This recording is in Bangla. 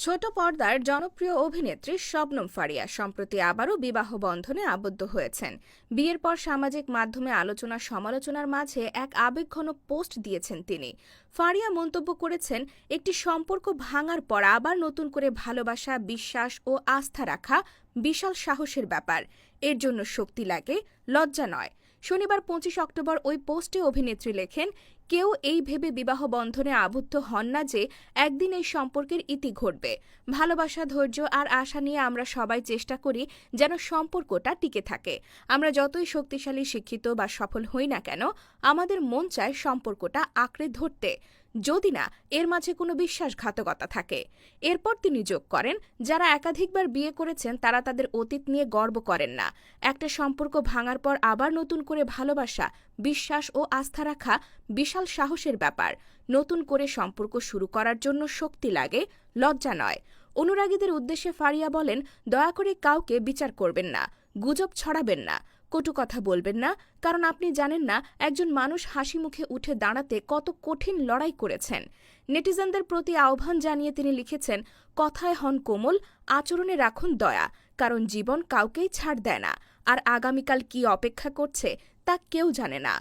ছোট পর্দার জনপ্রিয় অভিনেত্রী শবনম ফারিয়া সম্প্রতি আবারও বিবাহ বন্ধনে আবদ্ধ হয়েছেন। বিয়ের পর সামাজিক মাধ্যমে আলোচনা সমালোচনার মাঝে এক আবেগঘন পোস্ট দিয়েছেন তিনি। ফারিয়া মন্তব্য করেছেন, একটি সম্পর্ক ভাঙার পর আবার নতুন করে ভালোবাসা, বিশ্বাস ও আস্থা রাখা বিশাল সাহসের ব্যাপার। এর জন্য শক্তি লাগে, লজ্জা নয়। শনিবার 25 অক্টোবর ওই পোস্টে অভিনেত্রী লেখেন, কেউ এই ভেবে বিবাহ বন্ধনে আবদ্ধ হন না যে একদিন এই সম্পর্কের ইতি ঘটবে। ভালোবাসা, ধৈর্য আর আশা নিয়ে আমরা সবাই চেষ্টা করি যেন সম্পর্কটা টিকে থাকে। আমরা যতই শক্তিশালী, শিক্ষিত বা সফল হই না কেন, আমাদের মন চায় সম্পর্কটা আঁকড়ে ধরতে, যদি না এর মাঝে কোনো বিশ্বাসঘাতকতা থাকে। এরপর তিনি যোগ করেন, যারা একাধিকবার বিয়ে করেছেন তারা তাদের অতীত নিয়ে গর্ব করেন না। একটা সম্পর্ক ভাঙার পর আবার নতুন করে ভালোবাসা, বিশ্বাস ও আস্থা রাখা বিশাল সাহসের ব্যাপার। নতুন করে সম্পর্ক শুরু করার জন্য শক্তি লাগে, লজ্জা নয়। অনুরাগীদের উদ্দেশ্যে ফারিয়া বলেন, দয়া করে কাউকে বিচার করবেন না, গুজব ছড়াবেন না, কটু কথা বলবেন না, কারণ আপনি জানেন না একজন মানুষ হাসি মুখে উঠে দাঁড়াতে কত কঠিন লড়াই করেছেন। নেটিজেনদের প্রতি আহ্বান জানিয়ে তিনি লিখেছেন, কথায় হন কোমল, আচরণে রাখুন দয়া, কারণ জীবন কাউকেই ছাড় দেয় না, আর আগামীকাল কি অপেক্ষা করছে তা কেউ জানে না।